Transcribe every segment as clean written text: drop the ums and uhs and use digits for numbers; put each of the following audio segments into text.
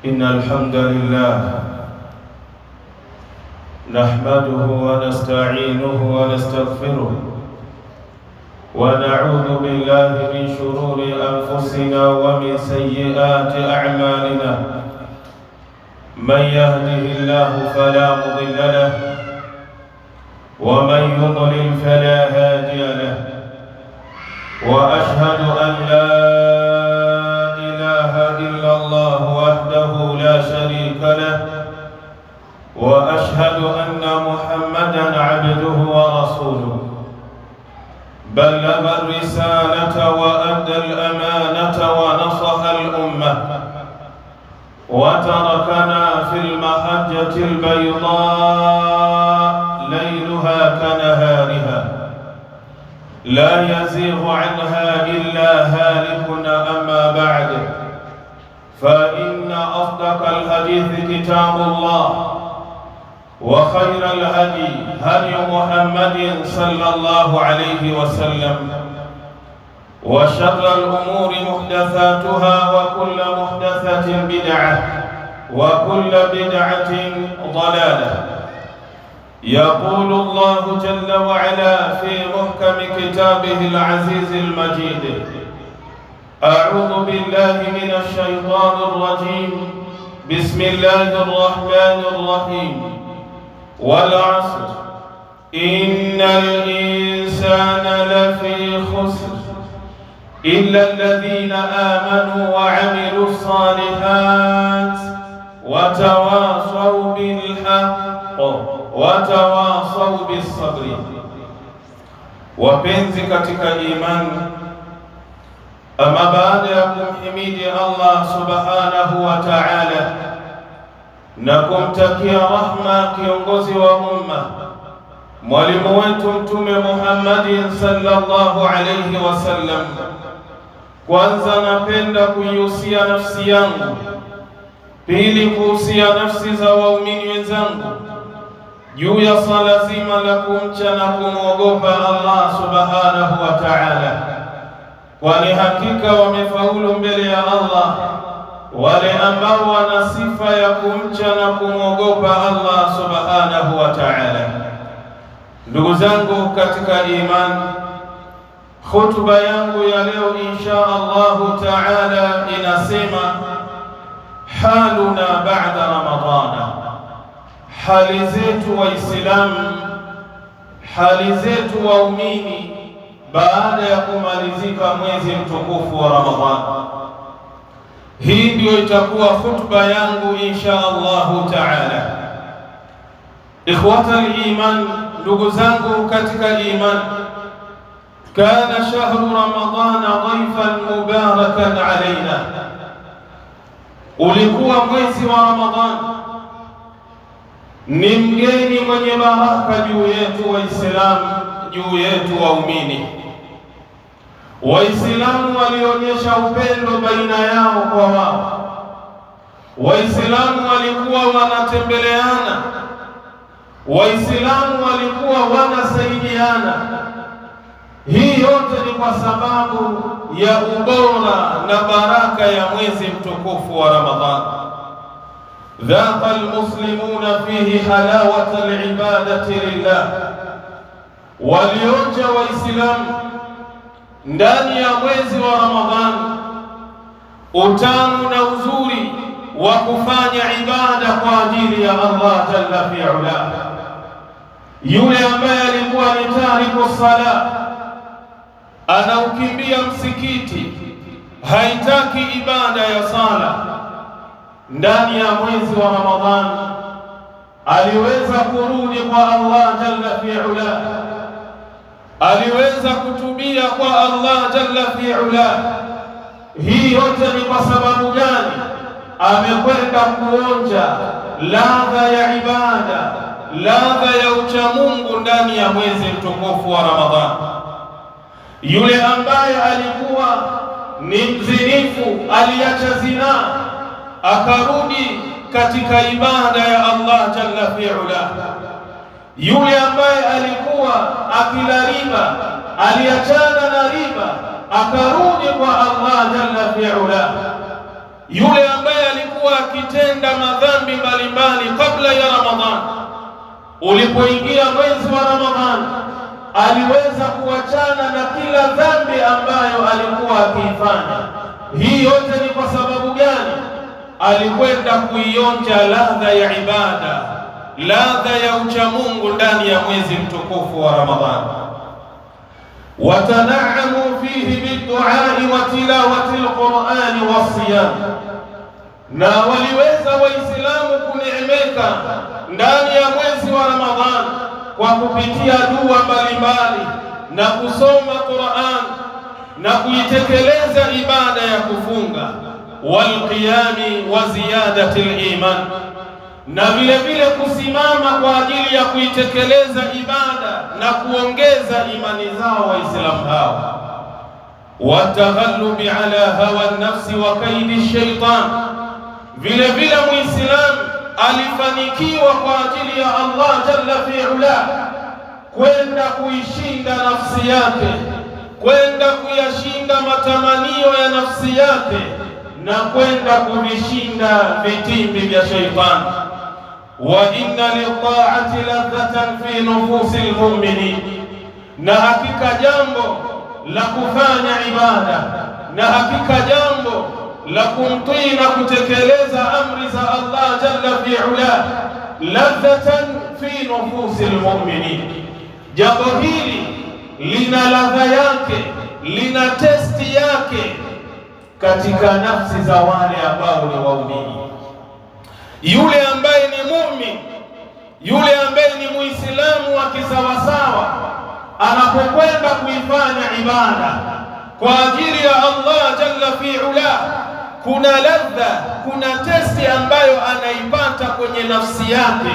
إن الحمد لله نحمده ونستعينه ونستغفره ونعوذ بالله من شرور أنفسنا ومن سيئات أعمالنا. من يهده الله فلا مضل له ومن يضلل فلا هادي له. وأشهد أن لا إله إلا الله وحده لا شريك له، وأشهد أن محمدًا عبده ورسوله. بلغ الرسالة وأدى الأمانة ونصح الأمة، وتركنا في المحجة البيضاء ليلها كنهارها، لا يزيغ عنها إلا هالك. أما بعد، فإن أصدق الحديث كتاب الله، وخير الهدي هدي محمد صلى الله عليه وسلم، وشر الأمور محدثاتها، وكل محدثة بدعة، وكل بدعة ضلالة. يقول الله جل وعلا في محكم كتابه العزيز المجيد: أعوذ بالله من الشيطان الرجيم، بسم الله الرحمن الرحيم. والعصر إن الإنسان لفي خسر إلا الذين آمنوا وعملوا الصالحات وتواصوا بالحق وتواصوا بالصبر. Wapenzi katika imani, ama baada ya kumhimidi Allah subhanahu wa ta'ala na kumtakia rahma kiongozi wa umma, mwalimu wetu Mtume Muhammadin sallallahu alayhi wasallam, kwanza napenda kuihusia nafsi yangu, pili kuhusia nafsi za waumini wenzangu juu ya swala zima la kumcha na kumwogopa Allah subhanahu wa ta'ala, kwani hakika wamefaulu mbele ya Allah wale ambao wana sifa ya kumcha na kumwogopa Allah subhanahu wa ta'ala. Ndugu zangu katika imani, khutba yangu ya leo insha Allahu ta'ala inasema haluna ba'da Ramadana, hali zetu Waislamu, hali zetu waumini baada ya kumalizika mwezi mtukufu wa Ramadhani. Hii ndio itakuwa khutba yangu insha Allahu ta'ala. Ikhwata al-iman, ndugu zangu katika iman, kana shahru Ramadhana dhaifan mubarakan alaina, ulikuwa mwezi wa Ramadhani ni mgeni mwenye baraka juu yetu Waislamu, juu yetu waumini. Waislamu walionyesha upendo baina yao kwa wao. Waislamu walikuwa wanatembeleana, Waislamu walikuwa wanasaidiana. Hii yote ni kwa sababu ya ubora na baraka ya mwezi mtukufu wa Ramadhani. Dhaqa almuslimuna fihi halawata alibadati lillah, walionja Waislamu ndani ya mwezi wa Ramadhani utamu na uzuri wa kufanya ibada kwa ajili ya Allah jalla fi'ala. Yule ambaye alikuwa ni tariku sala, anaukimbia msikiti, haitaki ibada ya sala, ndani ya mwezi wa Ramadhani aliweza kurudi kwa Allah jalla fi'ala, aliweza kutubia kwa Allah jalla fi'ala. Hii yote ni kwa sababu gani? Amekwenda kuonja ladha ya ibada, ladha ya uchamungu ndani ya mwezi mtukufu wa Ramadhani. Yule ambaye alikuwa ni mzinifu, aliacha zina, akarudi katika ibada ya Allah jalla fi'ala. Yule ambaye alikuwa akila riba, aliachana na riba, akarudi kwa Allah jalla fi'ala. Yule ambaye alikuwa akitenda madhambi mbalimbali kabla ya Ramadhani. Ulipoingia mwezi wa Ramadhani, aliweza kuachana na kila dhambi ambayo alikuwa akiifanya. Hii yote ni kwa sababu gani? Alikwenda kuionja ladha ya ibada, ladha ya uchamungu ndani ya mwezi mtukufu wa Ramadhani. Watanaamu fihi biduai wa tilawati alqurani wasiyam, na waliweza Waislamu kuneemeka ndani ya mwezi wa Ramadhani kwa kupitia dua mbalimbali na kusoma Qur'an na kuitekeleza ibada ya kufunga, walqiyami wa ziyadati aliman, na vile vile kusimama kwa ajili ya kuitekeleza ibada na kuongeza imani zao Waislamu hao. Wataghallubi ala hawa nafsi wa kaidi shaitan, vile vile Muislamu alifanikiwa kwa ajili ya Allah jalla fi'ala kwenda kuishinda nafsi yake, kwenda kuyashinda matamanio ya nafsi yake, na kwenda kuvishinda vitimbi vya shaitani. Wa inna lit-ta'ati ladhatan fi nufusi al-mu'minin, na hakika jambo la kufanya ibada na hakika jambo la kumtii na kutekeleza amri za Allah jalla fi'ala, ladhatan fi nufusi al-mu'minin, jambo hili lina ladha yake, lina testi yake katika nafsi za wale ambao ni waumini. Yule ambaye ni muumini, yule ambaye ni Muislamu wa kisawasawa, anapokwenda kuifanya ibada kwa ajili ya Allah jalla fi'ala, kuna ladha, kuna testi ambayo anaipata kwenye nafsi yake,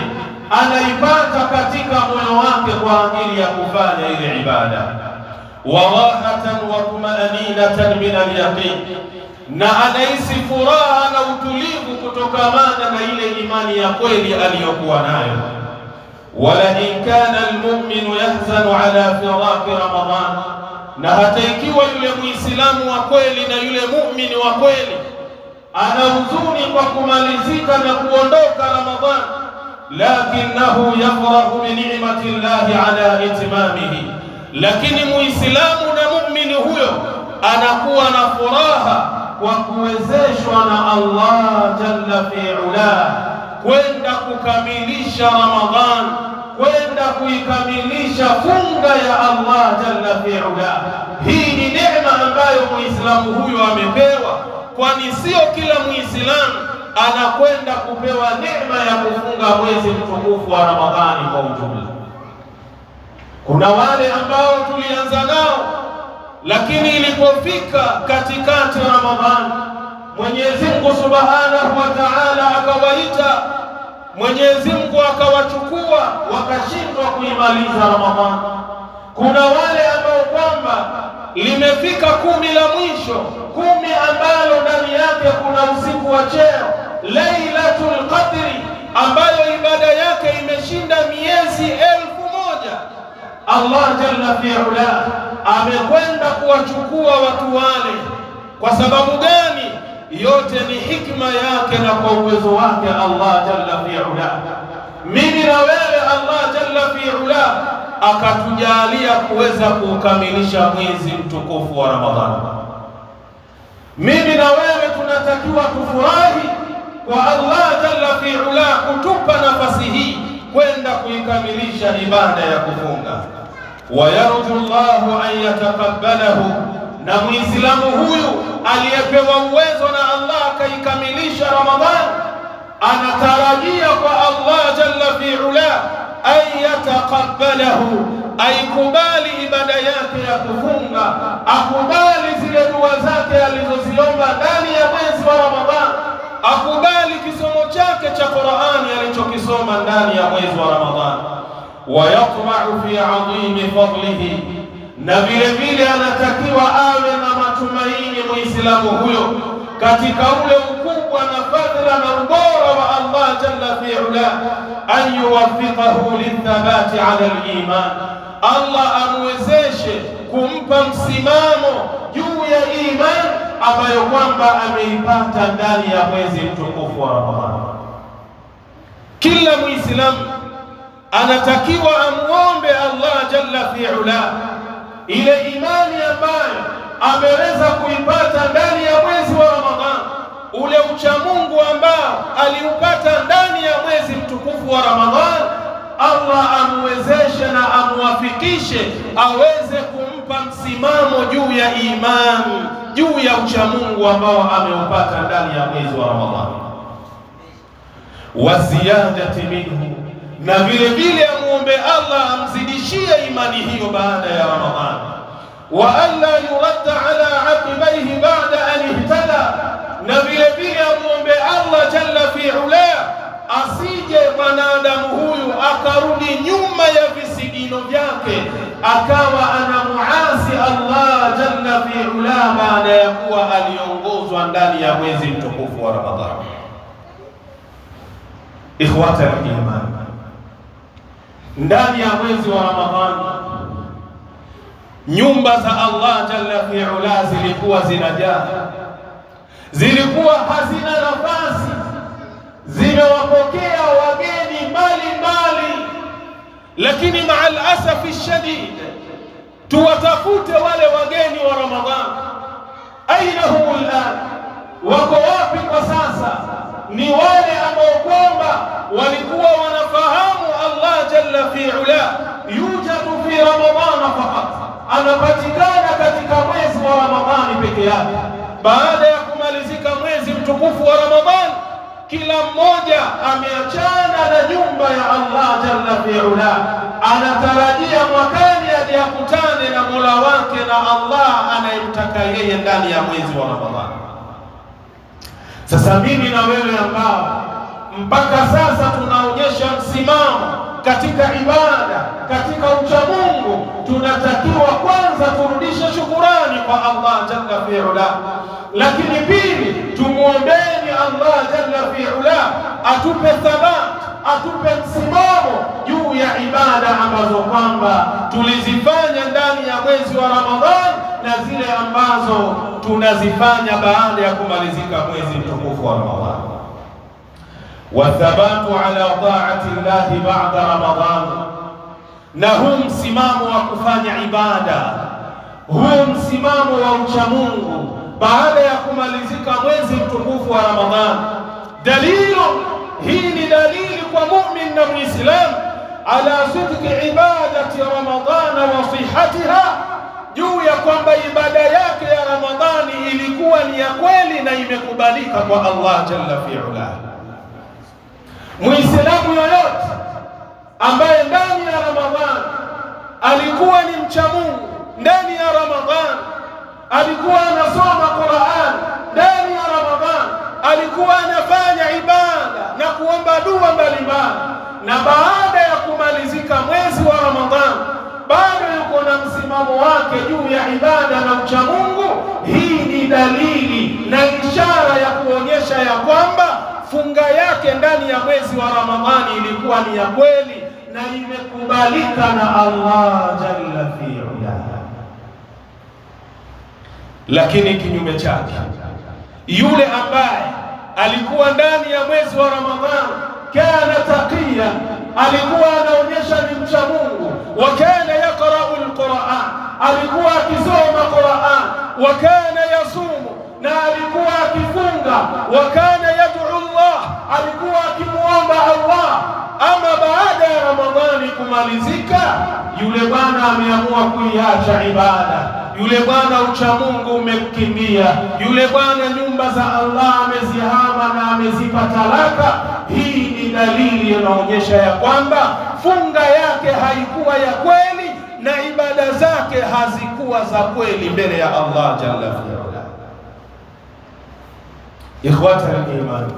anaipata katika moyo wake kwa ajili ya kufanya ile ibada. Wa rahatan wa tumaninatan min al-yaqin, na anahisi furaha na utulivu kutokamana na ile imani ya kweli aliyokuwa nayo. Wala in kana almu'minu yahzanu ala firaqi Ramadan, na hata ikiwa yule Muislamu wa kweli na yule muumini wa kweli ana huzuni kwa kumalizika na kuondoka Ramadhan, lakinahu yafrahu bi ni'mati llahi ala itmamihi, lakini Muislamu na muumini huyo anakuwa na furaha kwa kuwezeshwa na Allah jalla fi'ala kwenda kukamilisha Ramadhan, kwenda kuikamilisha funga ya Allah jalla fi'ala. Hii ni neema ambayo Muislamu huyo amepewa, kwani sio kila Muislamu anakwenda kupewa neema ya kufunga mwezi mtukufu wa Ramadhani kwa ujumla. Kuna wale ambao tulianza nao, lakini ilipofika katikati ya Ramadhani, Mwenyezi Mungu Subhanahu wa Ta'ala akawaita, Mwenyezi Mungu akawachukua, wakashindwa kuimaliza Ramadhani. Kuna wale ambao kwamba limefika 10 la mwisho, 10 ambalo ndani yake kuna usiku wa cheo, Lailatul Qadri, ambayo ibada yake imeshinda miezi 1000. Allah jalla fi'ala amekwenda kuwachukua watu wale. Kwa sababu gani? Yote ni hikma yake na kwa uwezo wake Allah jalla fi'ala. Mimi na wewe Allah jalla fi'ala akatujalia kuweza kukamilisha mwezi mtukufu wa Ramadhani. Mimi na wewe tunatakiwa tufurahi kwa Allah jalla fi'ala kutupa nafasi hii kwenda kuikamilisha ibada ya kufunga. Wa yarju Allahu an yatakabbalahu, na Muislamu huyu aliyepewa uwezo na Allah akaikamilisha Ramadhani anatarajia kwa Allah jalla fi'ala an yatakabbalahu, aikubali ibada yake ya kufunga, akubali zile dua zake alizoziomba ndani ya mwezi wa Ramadhani, akubali kisomo chake cha Qur'ani alichokisoma ndani ya mwezi wa Ramadhani. Wa yatma'u fi 'azimi fadlihi, na vile vile anatakiwa awe na matumaini Muislamu huyo katika ule ukubwa na fadhila na ubora wa Allah jalla fi'ala, an yuwaffiqahu lithabati 'ala al-iman, Allah amwezeshe kumpa msimamo juu ya iman ambayo kwamba ameipata ndani ya mwezi mtukufu wa Ramadhani. Kila Muislamu anatakiwa amuombe Allah jalla fi'ala ile imani ambayo ameweza kuipata ndani ya mwezi wa Ramadhani, ule uchamungu ambao aliupata ndani ya mwezi mtukufu wa Ramadhani, Allah amwezeshe na amwafikishe aweze kumpa msimamo juu ya imani, juu ya uchamungu ambao ameupata ndani ya mwezi wa Ramadhani, wa ziyadati minhu, na vile vile amuombe Allah amzidishie imani hiyo baada ya Ramadhani, wa alla yuradda ala aqibaihi ba'da an ihtada, na vile vile amuombe Allah jalla fi'ala asije mwanadamu huyu akarudi nyuma ya visigino vyake akawa anamuasi Allah jalla fi'ala baada ya kuwa aliongozwa ndani ya mwezi mtukufu wa Ramadhani. Ikhwata al-iman, ndani ya mwezi wa Ramadhani nyumba za Allah jalla fi'ala zilikuwa zinajaa, zilikuwa hazina nafasi, zimewapokea wageni mbalimbali. Lakini ma'al asafi shadid, tuwatafute wale wageni wa Ramadhani, aina hum al'an, wako wapi kwa sasa? Ni wale ambao kwamba walikuwa wanafahamu Allah jalla fi'ala yujadu fi Ramadhana faqat, anapatikana katika mwezi wa Ramadhani peke yake. Baada ya kumalizika mwezi mtukufu wa Ramadhani, kila mmoja ameachana na nyumba ya Allah jalla fi'ala, anatarajia mwakani aje akutane na Mola wake na Allah anayemtaka yeye ndani ya mwezi wa Ramadhani. Sasa mimi na wewe ambao mpaka sasa tunaonyesha msimamo katika ibada, katika uchamungu, tunatakiwa kwanza turudishe shukurani kwa Allah jalla fi'ala, lakini pili tumuombeni Allah jalla fi'ala atupe thabat, atupe msimamo juu ya ibada ambazo kwamba tulizifanya ndani ya mwezi wa Ramadhani na zile ambazo tunazifanya baada ya kumalizika mwezi mtukufu wa Ramadhani. Wathabatu ala ta'ati llahi ba'da Ramadhan, na huu msimamo wa kufanya ibada, huu msimamo wa uchamungu baada ya kumalizika mwezi mtukufu wa Ramadhani, hii ni dalili kwa mu'min na muislam ala sidqi ibadati Ramadhana wa sihhatiha, juu ya kwamba ibada yake ya Ramadhani ilikuwa ni ya kweli na imekubalika kwa Allah jalla fi'ala. Muislamu yoyote ambaye ndani ya Ramadhani alikuwa ni mcha Mungu, ndani ya Ramadhani alikuwa anasoma Qur'an, ndani ya Ramadhani alikuwa anafanya ibada na kuomba dua mbalimbali, na baada ya kumalizika mwezi wa Ramadhani bado yuko na msimamo wake juu ya ibada na mcha Mungu, hii ni dalili na ishara ya kuonyesha ya kwamba funga yake ndani ya mwezi wa Ramadhani ilikuwa ni ya kweli na imekubalika na Allah jalla fi'ala. Lakini kinyume chake, yule ambaye alikuwa ndani ya mwezi wa Ramadhani kana taqiya, alikuwa anaonyesha ni mcha Mungu, wa kana yaqra'u al-Qur'an, alikuwa akisoma Qur'an, wa kana yasumu, na alikuwa akifunga, wa kana yad'u Allah, alikuwa akimuomba Allah. Ama baada ya Ramadhani kumalizika, yule bwana ameamua kuiacha ibada, yule bwana uchamungu umemkimbia, yule bwana nyumba za Allah amezihama na amezipa talaka. Hii ni dalili inaonyesha ya kwamba funga yake haikuwa ya kweli na ibada zake hazikuwa za kweli mbele ya Allah jalla fi'ala. Ikhwata al-iman,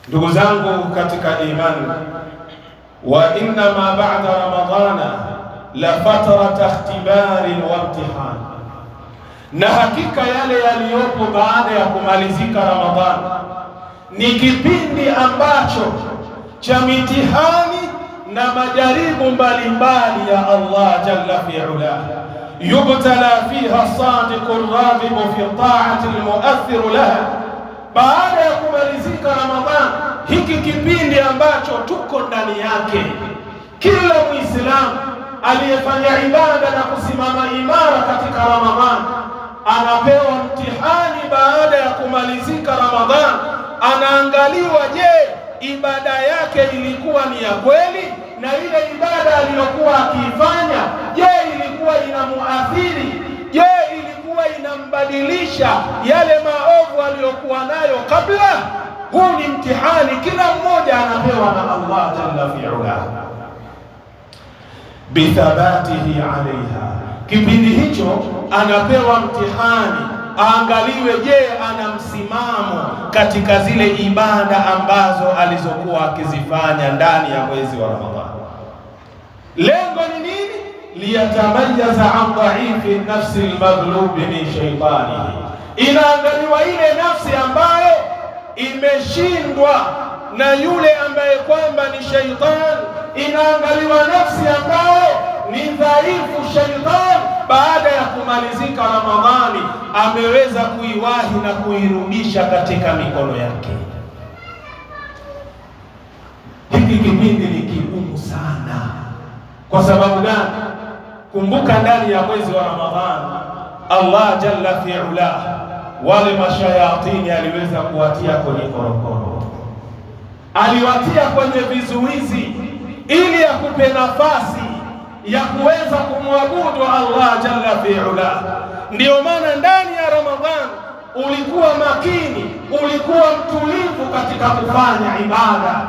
ndugu zangu katika imani, wa inna ma ba'da Ramadhana la fatrata ikhtibari wa imtihan, na hakika yale yaliyopo baada ya kumalizika Ramadhani ni kipindi ambacho cha mitihani na majaribu mbalimbali ya Allah jalla fi'ala. yubtala fiha sadiqu raghibu fi ta'ati almu'athiru laha. Baada ya kumalizika Ramadhani, hiki kipindi ambacho tuko ndani yake, kila Muislamu aliyefanya ibada na kusimama imara katika Ramadhani anapewa mtihani. Baada ya kumalizika Ramadhani, anaangaliwa, je, ibada yake ilikuwa ni ya kweli, na ile ibada aliyokuwa akiifanya, je, ilikuwa inamuathiri? Je, ilikuwa inambadilisha yale maovu aliyokuwa nayo kabla? Huu ni mtihani kila mmoja anapewa na Allah jalla fi'ala, bithabatihi alaiha. Kipindi hicho anapewa mtihani, aangaliwe, je, ana msimamo katika zile ibada ambazo alizokuwa akizifanya ndani ya mwezi wa Ramadhani. Lengo ni nini? Liyatamayaza an dhaifi nafsi almaghlubi min shaytanihi. Inaangaliwa ile nafsi ambayo imeshindwa na yule ambaye kwamba ni shaitani. Inaangaliwa nafsi ambayo ni dhaifu shaitani, baada ya kumalizika Ramadhani ameweza kuiwahi na kuirudisha katika mikono yake. Hiki kipindi ni kigumu sana. Kwa sababu gani? Kumbuka, ndani ya mwezi wa Ramadhani Allah jalla fi'ala wale mashayatini aliweza kuwatia kwenye korokoro, aliwatia kwenye vizuizi ili akupe nafasi ya kuweza kumwabudu Allah jalla fi'ala. Ndiyo maana ndani ya Ramadhani ulikuwa makini, ulikuwa mtulivu katika kufanya ibada.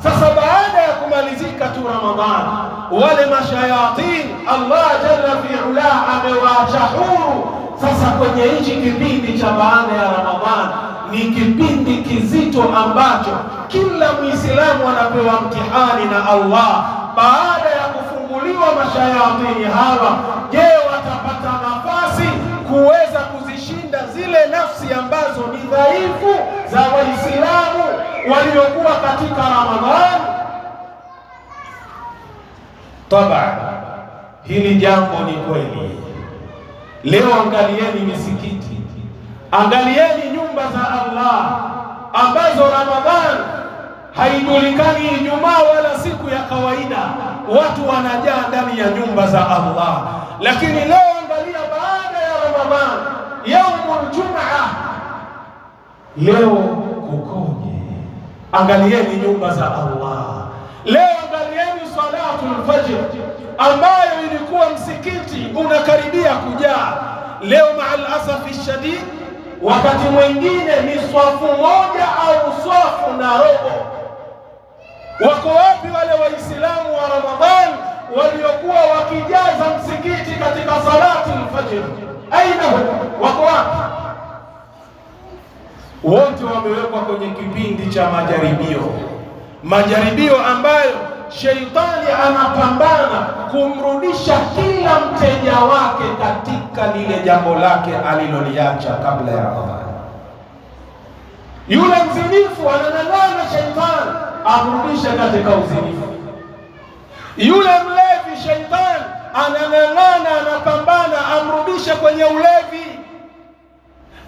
Sasa baada ya kumalizika tu Ramadhani, wale mashayatini Allah jalla fi'ala amewaacha huru. Sasa kwenye hichi kipindi cha baada ya Ramadhani ni kipindi kizito ambacho kila Muislamu anapewa mtihani na Allah. Baada ya kufunguliwa mashayatini hawa, je, watapata nafasi kuweza kuzishinda zile nafsi ambazo ni dhaifu za Waislamu waliokuwa katika Ramadhani? Tabaan, hili jambo ni kweli. Leo angalieni misikiti, angalieni nyumba za Allah ambazo Ramadhani haijulikani Ijumaa wala siku ya kawaida, watu wanajaa ndani ya nyumba za Allah. Lakini leo angalia, baada ya Ramadhani, yaumul Jumaa, leo kukoje? Angalieni nyumba za Allah leo, angalieni salatul fajr ambayo ilikuwa msikiti unakaribia kujaa. Leo maal asafi shadid, wakati mwingine ni swafu moja au swafu na robo. Wako wapi wale Waislamu wa Ramadhani waliokuwa wakijaza msikiti katika salatul fajr? Aina wako wapi? Wote wamewekwa kwenye kipindi cha majaribio ambayo Sheitani anapambana kumrudisha kila mteja wake katika lile jambo lake aliloliacha kabla ya Ramadhani. Yule mzinifu anang'ang'ana Sheitani amrudishe katika uzinifu. Yule mlevi Sheitani anang'ang'ana, anapambana amrudishe kwenye ulevi.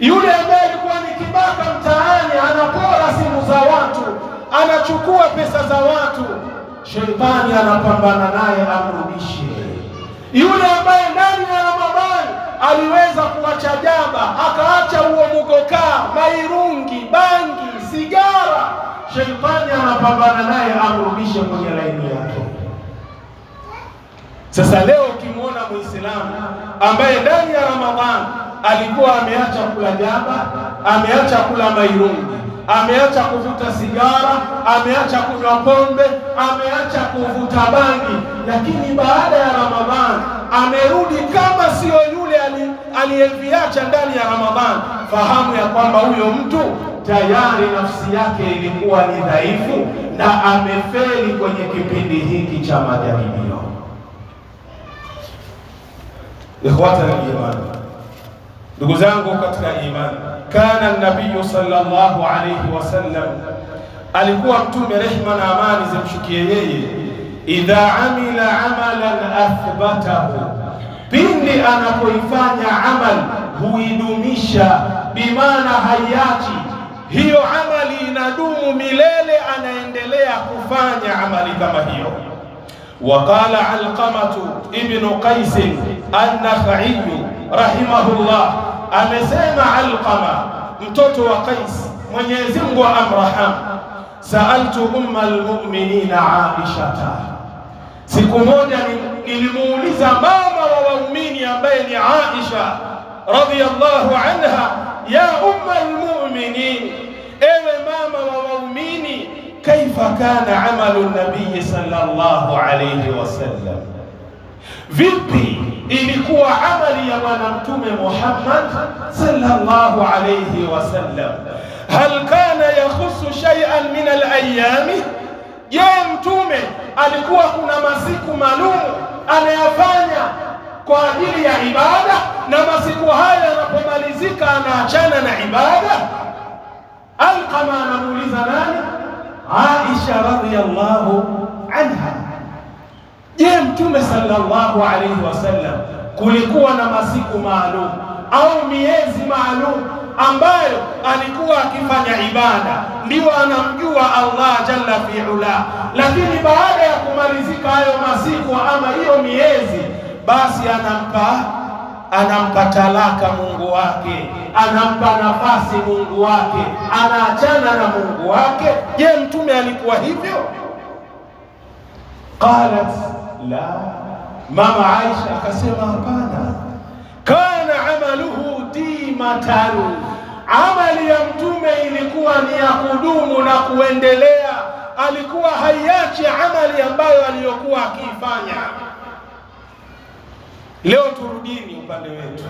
Yule ambaye alikuwa ni kibaka mtaani, anapora simu za watu, anachukua pesa za watu, Sheitani anapambana naye amrudishe. Yule ambaye ndani ya Ramadhani aliweza kuacha jaba, akaacha huo mugokaa, mairungi, bangi, sigara, Sheitani anapambana naye amrudishe kwenye laini yake. Sasa leo ukimwona Muislamu ambaye ndani ya Ramadhani alikuwa ameacha kula jaba, ameacha kula mairungi, ameacha kuvuta sigara, ameacha kunywa pombe, ameacha kuvuta bangi, lakini baada ya Ramadhani amerudi kama sio yule aliyeviacha ndani ya Ramadhani, fahamu ya kwamba huyo mtu tayari nafsi yake ilikuwa ni dhaifu na amefeli kwenye kipindi hiki cha majaribio. Ikhwata al-iman, ndugu zangu katika imani, kana nabii sallallahu alayhi wasallam, alikuwa mtume rehma na amani zimshukie yeye, idha amila amalan athbatahu, pindi anapoifanya amal huidumisha, bimaana haiachi hiyo amali, inadumu milele, anaendelea kufanya amali kama hiyo. Waqala Alqamatu ibn Qais an-Nakhai rahimahullah, amesema Alqama mtoto wa Qais, Mwenyezi Mungu amraham, saaltu umma almu'minina Aisha, siku moja nilimuuliza mama wa waumini ambaye ni Aisha radhiyallahu anha, ya umma almu'minin, ewe mama wa waumini, kaifa kana amalu nabii sallallahu alayhi wasallam, vipi ilikuwa amali ya bwana mtume Muhammad sallallahu alayhi wasallam? Hal kana yakhusu shay'an min al-ayami, je, mtume alikuwa kuna masiku maalum anayafanya kwa ajili ya ibada, na masiku haya yanapomalizika anaachana na ibada? Alqama anamuuliza nani? Aisha radhiyallahu anha. Je, mtume sallallahu alayhi wasallam kulikuwa na masiku maalum au miezi maalum ambayo alikuwa akifanya ibada, ndio anamjua Allah jalla fi'ala, lakini baada ya kumalizika hayo masiku ama hiyo miezi, basi anampa talaka Mungu wake, anampa nafasi Mungu wake, anaachana na Mungu wake? Je, mtume alikuwa hivyo? Qalat la, mama Aisha akasema hapana, kana amaluhu dimatan, amali ya mtume ilikuwa ni ya kudumu na kuendelea, alikuwa haiachi amali ambayo aliyokuwa akiifanya. Leo turudini upande wetu,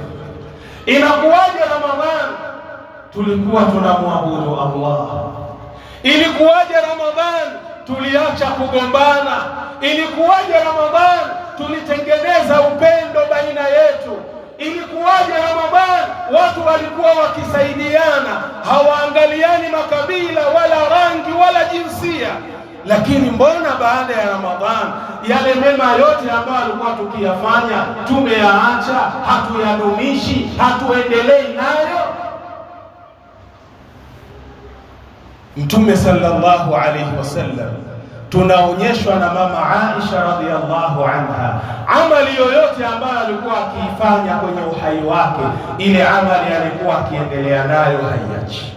inakuwaje Ramadhani tulikuwa tunamwabudu Allah? Ilikuwaje Ramadhani tuliacha kugombana? Ilikuwaje Ramadhani tulitengeneza upendo baina yetu? Ilikuwaje Ramadhani watu walikuwa wakisaidiana, hawaangaliani makabila wala rangi wala jinsia? Lakini mbona baada ya Ramadhani yale mema yote ambayo alikuwa tukiyafanya tumeyaacha, hatuyadumishi, hatuendelei nayo? Mtume sallallahu alayhi wasallam tunaonyeshwa na mama Aisha radhiyallahu anha, amali yoyote ambayo alikuwa akiifanya kwenye uhai wake, ile amali alikuwa akiendelea nayo, haiachi.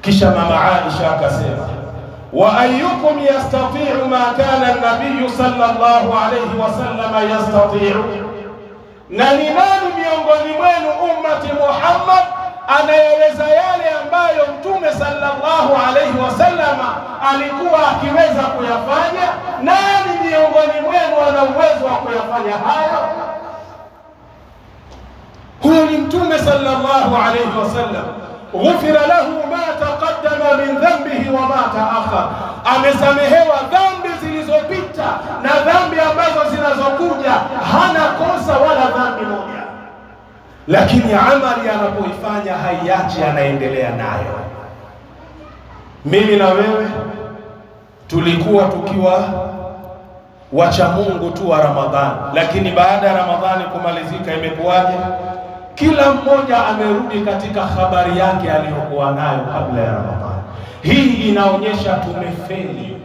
Kisha mama Aisha akasema, wa ayyukum yastati'u ma kana an-nabiy sallallahu alayhi wasallam yastati'u, na ni nani miongoni mwenu ummati Muhammad anayeweza yale ambayo mtume sallallahu alayhi wasallam alikuwa akiweza kuyafanya? Nani miongoni mwenu ana uwezo wa kuyafanya hayo? Huyo ni mtume sallallahu alayhi wasallam. Ghufira lahu ma taqaddama min dhanbihi wa ma ta'akhkhar, amesamehewa dhambi zilizopita na dhambi ambazo zinazokuja, hana kosa wala dhambi moja. Lakini amali anapoifanya haiachi, anaendelea nayo. Mimi na wewe tulikuwa tukiwa wacha Mungu tu wa Ramadhani, lakini baada ya Ramadhani kumalizika imekuwaje? Kila mmoja amerudi katika habari yake aliyokuwa nayo kabla ya Ramadhani. Hii inaonyesha tumefeli.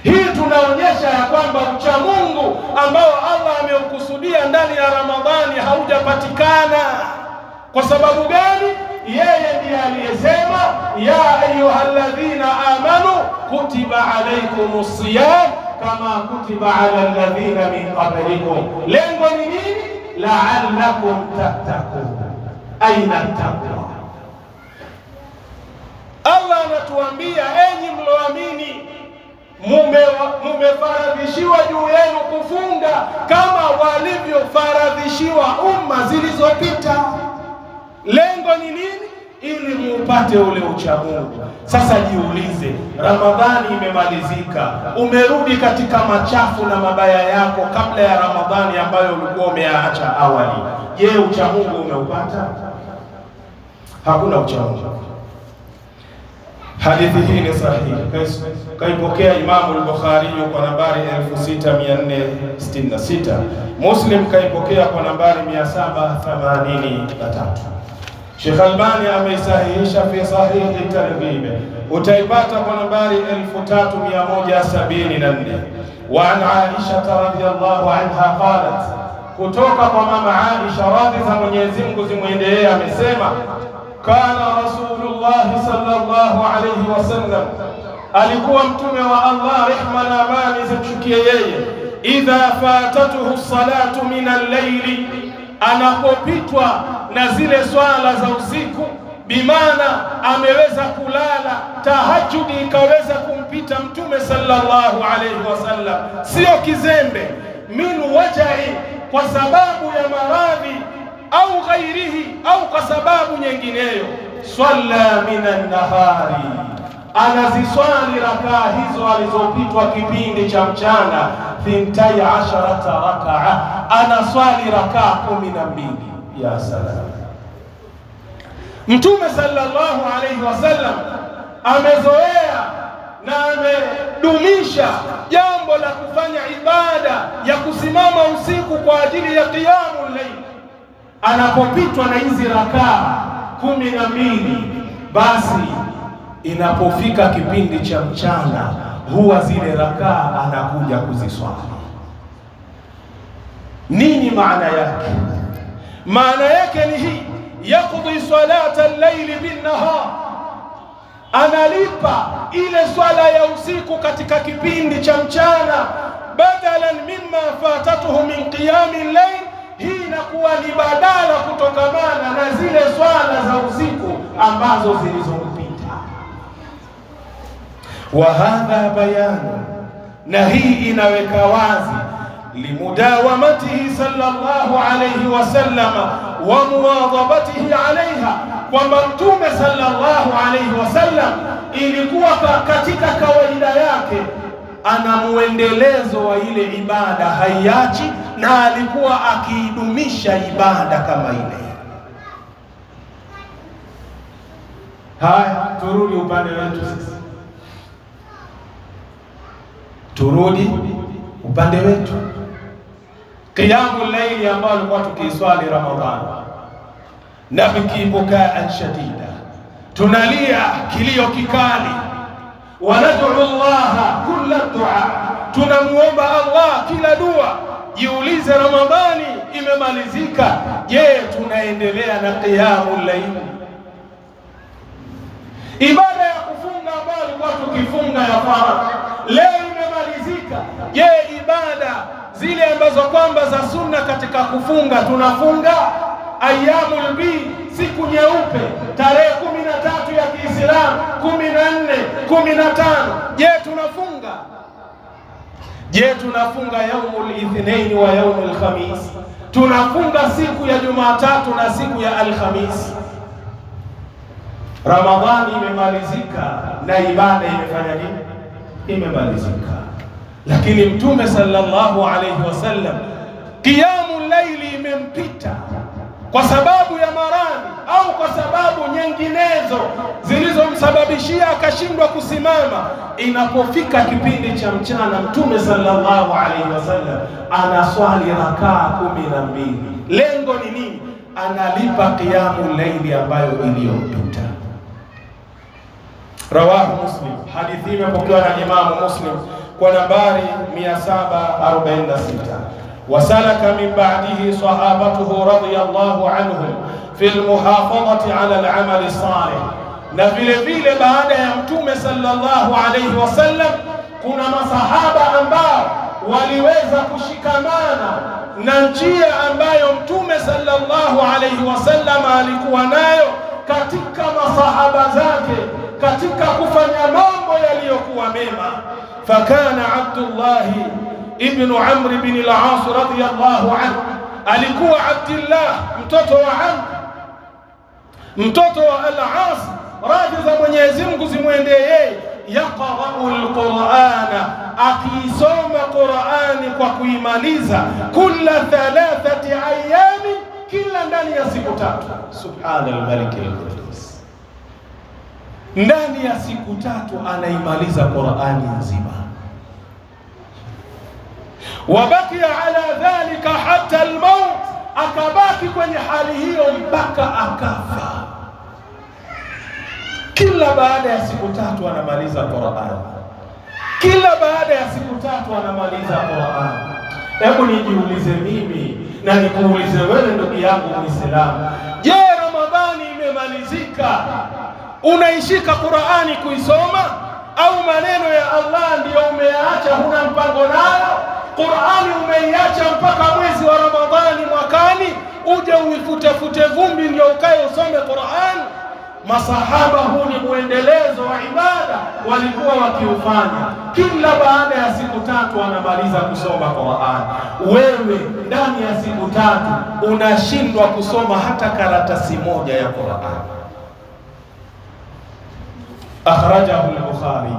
Hii tunaonyesha ya kwamba ucha Mungu ambao Allah ameukusudia ndani ya Ramadhani haujapatikana. Kwa sababu gani? Yeye ndiye aliyesema, ya ayyuhalladhina amanu kutiba alaykumus siyam kama kutiba ala alladhina min qablikum. Lengo ni nini? La'allakum tattaqun. Aina taqwa? Allah anatuambia, enyi mloamini, mumefaradhishiwa juu yenu kufunga kama walivyofaradhishiwa umma zilizopita. Lengo ni nini? Ili muupate ule ucha Mungu. Sasa jiulize, Ramadhani imemalizika, umerudi katika machafu na mabaya yako kabla ya Ramadhani ambayo ulikuwa umeacha awali. Je, ucha Mungu umeupata? Hakuna ucha Mungu. Hadithi hii ni sahihi, kaipokea Imamu al-Bukhari kwa nambari 6466, Muslim kaipokea kwa nambari 783. Sheikh Albani ameisahihisha fi sahihi Targhib, utaipata kwa nambari 3174. Wa an Aisha radhiyallahu anha qalat, kutoka kwa mama Aisha radhi za Mwenyezi Mungu zimwendee, amesema kana Rasulullah sallallahu alayhi wasallam, alikuwa mtume wa Allah rehma na amani zimshukie yeye, idha fatatuhu salatu min al-layli, anapopitwa na zile swala za usiku, bimaana ameweza kulala, tahajjudi ikaweza kumpita mtume sallallahu alayhi wasallam, sio kizembe, min wajai, kwa sababu ya maradhi au ghairihi, au kwa sababu nyingineyo, swalla minan nahari, anaziswali rakaa hizo alizopitwa kipindi cha mchana, 12 rakaa, anaswali rakaa 12. Ya salam! Mtume sallallahu alayhi wasallam amezoea na amedumisha jambo la kufanya ibada ya kusimama usiku kwa ajili ya qiyamul layl. Anapopitwa na hizi rakaa 12, basi inapofika kipindi cha mchana, huwa zile rakaa anakuja kuziswali. Nini maana yake? Maana yake ni hii: yaqdi salata al-layli bin-nahar, analipa ile swala ya usiku katika kipindi cha mchana, badalan mimma fatatuhu min qiyami al-layl. Hii inakuwa ni badala kutokamana na zile swala za usiku ambazo zilizompita. Wa hadha bayanu, na hii inaweka wazi limudawamatihi sallallahu alayhi wasallam wa muwadhabatihi alaiha, kwamba mtume sallallahu alayhi wasallam ilikuwa katika kawaida yake ana muendelezo wa ile ibada, haiachi, na alikuwa akiidumisha ibada kama ile. Haya, turudi upande wetu sisi, turudi upande wetu. Qiyamul layli ambao alikuwa tukiswali Ramadhani, na bikibukaa shadida, tunalia kilio kikali, wanad'u Allah kulla dua, tunamuomba Allah kila dua. Jiulize, Ramadhani imemalizika, je, tunaendelea na qiyamul layl? Ibada ya kufunga ambayo alikuwa tukifunga ya faradhi leo imemalizika. Je, ibada zile ambazo kwamba za sunna katika kufunga tunafunga? Ayyamul bid, siku nyeupe, tarehe 13 ya Kiislamu, 14, 15, je, tunafunga? Je, tunafunga yaumul ithnain wa yaumul khamis? Tunafunga siku ya Jumatatu na siku ya Alhamis. Ramadhani imemalizika na ibada imefanya nini? Imemalizika. Lakini mtume sallallahu alayhi wasallam qiyamul layli imempita kwa sababu ya maradhi au kwa sababu nyinginezo zilizomsababishia akashindwa kusimama. Inapofika kipindi cha mchana, mtume sallallahu alayhi wasallam anaswali rakaa 12. Lengo ni nini? Analipa qiyamul layli ambayo iliyompita. Rawahu Muslim, hadithi imepokewa na Imamu Muslim kwa nambari 746. Wasalaka min ba'dihi sahabatuhu radiyallahu anhum fi almuhafadhati ala al-amal as-salih. Na vile vile baada ya mtume sallallahu alayhi wasallam kuna masahaba ambao waliweza kushikamana na njia ambayo mtume sallallahu alayhi wasallam alikuwa nayo katika masahaba zake, katika kufanya mambo yaliyokuwa mema. Fakana Abdullah ibn Amr ibn al-As radiyallahu anhu, alikuwa Abdullah mtoto wa Amr mtoto wa al-As, radhi za Mwenyezi Mungu zimwendee yeye, yaqra'u al-Qur'ana, akisoma Qur'ani kwa kuimaliza, kulla 3 ayami, kila ndani ya siku 3. Subhanal Malik al-Qudus. ndani ya siku 3 anaimaliza Qur'ani nzima. Wabakia ala dhalika hatta almaut, akabaki kwenye hali hiyo mpaka akafa. Kila baada ya siku 3 anamaliza Qur'ani, kila baada ya siku 3 anamaliza Qur'ani. Hebu nijiulize mimi na nikuulize wewe ndugu yangu Muislamu, je, Ramadhani imemalizika, unaishika Qur'ani kuisoma, au maneno ya Allah ndiyo umeacha, huna mpango nayo? Qur'ani umeiacha mpaka mwezi wa Ramadhani mwakani uje uifute vumbi ndio ukae usome Qur'an? Masahaba, huu ni muendelezo wa ibada walikuwa wakiufanya. Kila baada ya siku 3 wanamaliza kusoma Qur'an. Wewe ndani ya siku 3 unashindwa kusoma hata karatasi moja ya Qur'an. Akhrajahu al-Bukhari.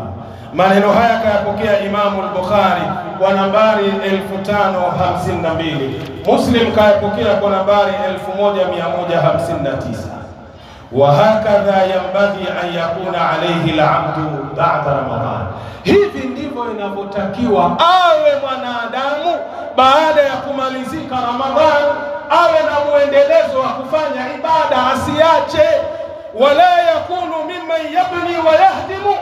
Maneno haya kayapokea Imamu al-Bukhari kwa nambari 5052. Muslim kayapokea kwa nambari 1159. Wa hakadha yanbaghi an yakuna alayhi al-'abdu ba'da Ramadhan. Hivi ndivyo inavyotakiwa awe mwanadamu baada ya kumalizika Ramadhan, awe na muendelezo wa kufanya ibada, asiache. Wala yakunu mimman yabni wa yahdimu,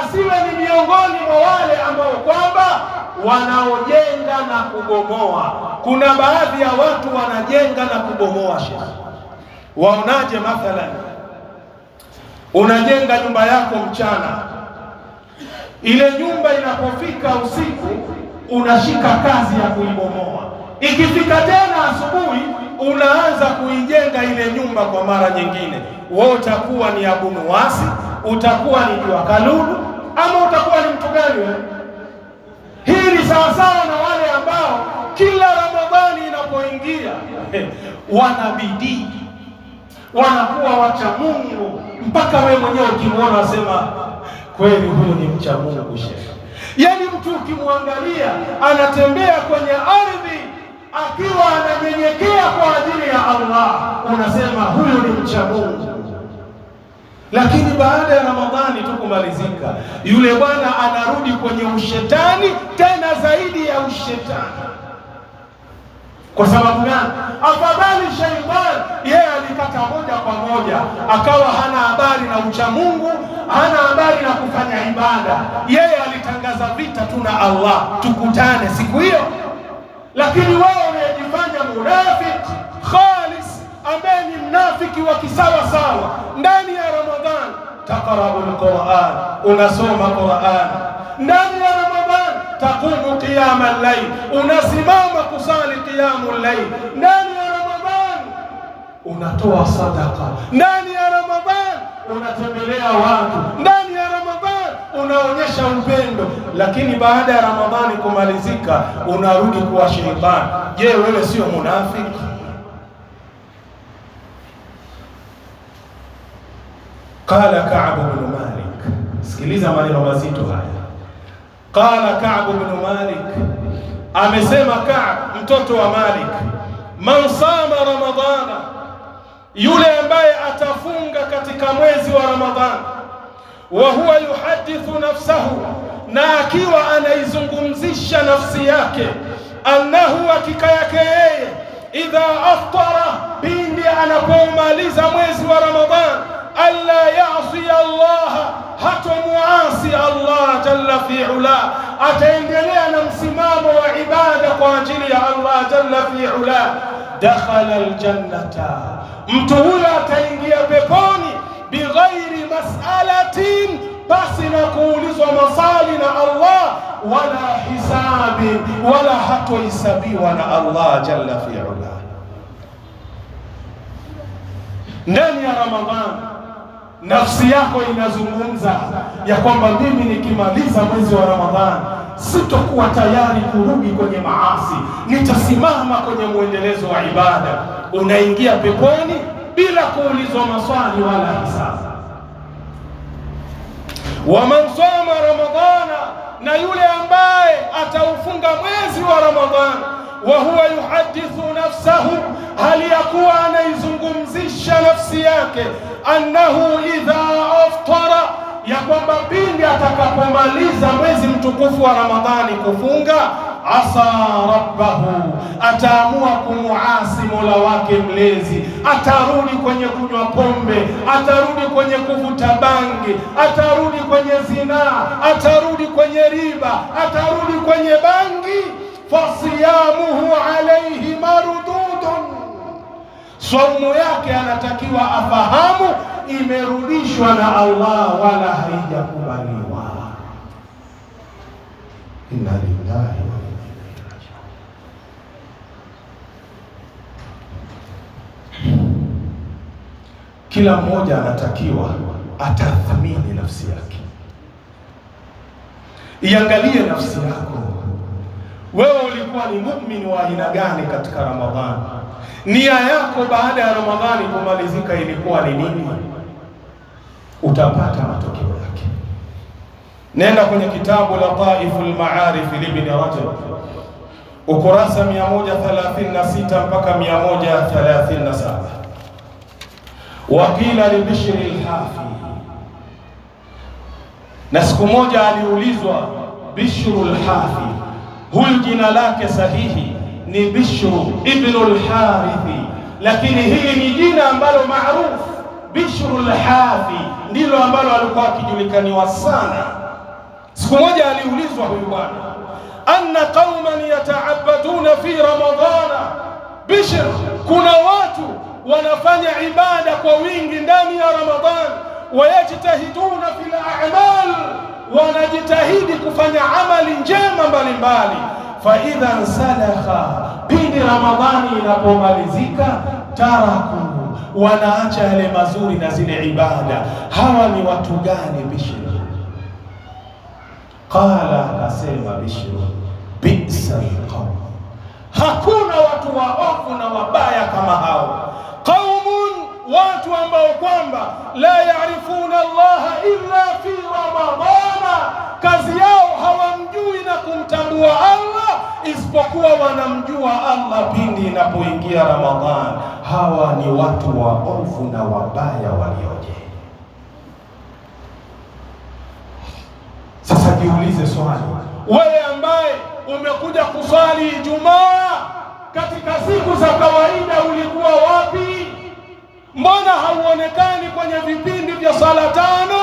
asiwe ni miongoni mwa wale ambao kwamba wanaojenga na kubomoa. Kuna baadhi ya watu wanajenga na kubomoa. Sheikh, waonaje? Mathalan, unajenga nyumba yako mchana, ile nyumba inapofika usiku unashika kazi ya kuibomoa. Ikifika tena asubuhi unaanza kuijenga ile nyumba kwa mara nyingine. Wewe utakuwa ni Abu Nuwasi, utakuwa ni Jua Kalulu, ama utakuwa ni mtu gani wewe? Hii ni sawasawa na wale ambao kila Ramadhani inapoingia wana bidii, wanakuwa wacha Mungu, mpaka wewe mwenyewe ukimwona wasema kweli huyu ni mcha Mungu. Sheikh, yaani mtu ukimwangalia anatembea kwenye ardhi akiwa ananyenyekea kwa ajili ya Allah, unasema huyu ni mcha Mungu. Lakini baada ya Ramadhani tu kumalizika, yule bwana anarudi kwenye ushetani, tena zaidi ya ushetani. Kwa sababu gani? Afadhali shaitani yeye alikata moja kwa moja, akawa hana habari na ucha Mungu, hana habari na kufanya ibada. Yeye alitangaza vita tu na Allah, tukutane siku hiyo. Lakini wao unajifanya munafiki khalis, ambaye ni mnafiki wa kisawa sawa. Ndani ya Ramadhan taqra'ul Qur'an, unasoma Qur'an. Ndani ya Ramadhan taqumu qiyam al-layl, unasimama kusali qiyamul layl. Ndani ya Ramadhan unatoa sadaqa. Ndani ya Ramadhan unatembelea watu. Ndani ya Ramadhan unaonyesha upendo. Lakini baada ya Ramadhani kumalizika unarudi kuwa sheitani. Je, wewe sio munafiki? Qala Ka'b ibn Malik, sikiliza maneno mazito haya. Qala Ka'b ibn Malik, amesema Ka'b mtoto wa Malik, man sama Ramadhana, yule ambaye atafunga katika mwezi wa Ramadhani, wa huwa yuhadithu nafsahu, na akiwa anaizungumzisha nafsi yake, annahu, hakika yake yeye, idha aftara, pindi anapomaliza mwezi wa Ramadhani, alla ya'si Allah, hatomuasi Allah jalla fi ula, ataendelea na msimamo wa ibada kwa ajili ya Allah jalla fi ula, dakhala aljannata, mtu huyo ataingia peponi bighairi mas'alatin, basi na kuulizwa masali na Allah, wala hisabi, wala hatohisabiwa na Allah jalla fi ula. Ndani ya Ramadhani nafsi yako inazungumza ya kwamba mimi nikimaliza mwezi wa Ramadhani sitokuwa tayari kurudi kwenye maasi, nitasimama kwenye muendelezo wa ibada. Unaingia peponi bila kuulizwa maswali wala hisabu. Wa man sama Ramadhana, na yule ambaye ataufunga mwezi wa Ramadhani, wa huwa yuhadithu nafsahu, hali ya kuwa anaizungumzisha nafsi yake, annahu idha aftara, kumaliza mwezi mtukufu wa Ramadhani kufunga, asa rabbahu, ataamua kumuasi Mola wake mlezi, atarudi kwenye kunywa pombe, atarudi kwenye kuvuta bangi, atarudi kwenye zinaa, atarudi kwenye riba, atarudi kwenye bangi. Fasiyamuhu alayhi mardudun, saumu yake anatakiwa afahamu imerudishwa na Allah wala haijakubaliwa. Inna lillahi wa inna ilaihi raji'un. Kila mmoja anatakiwa atathmini nafsi yake. Iangalie nafsi yako, wewe ulikuwa ni muumini wa aina gani katika Ramadhani? Nia yako baada ya Ramadhani kumalizika ilikuwa ni nini? Utapata matokeo yake. Nenda kwenye kitabu Lataiful Maarif Ibn Rajab, ukurasa 136 mpaka 137. Wakila li Bishr al-Hafi, na siku moja aliulizwa Bishr al-Hafi, huyu jina lake sahihi ni Bishr ibn al-Harithi, lakini hili ni jina ambalo maarufu. Bishr al-Hafi ndilo ambalo alikuwa akijulikaniwa sana. Siku moja aliulizwa huyu bwana, anna qauman yata'abbaduna fi Ramadhana. Bishr, kuna watu wanafanya ibada kwa wingi ndani ya Ramadhani, wayajtahiduna fil a'mal, wanajitahidi kufanya amali njema mbalimbali. Fa idha salakha, pindi Ramadhani inapomalizika, taraku, wanaacha yale mazuri na zile ibada. Hawa ni watu gani Bishr? Qala, akasema Bishr, bi'sa alqawm, hakuna watu waovu na wabaya kama hao. Qaumun, watu ambao kwamba la yaarifuna Allah illa fi Ramadhana, kazi yao hawamjui na kumtambua Allah isipokuwa wanamjua Allah pindi inapoingia Ramadhani. Hawa ni watu waovu na wabaya walioje. Sasa jiulize swali, wewe ambaye umekuja kuswali Ijumaa katika siku za kawaida ulikuwa wapi? Mbona hauonekani kwenye vipindi vya sala tano?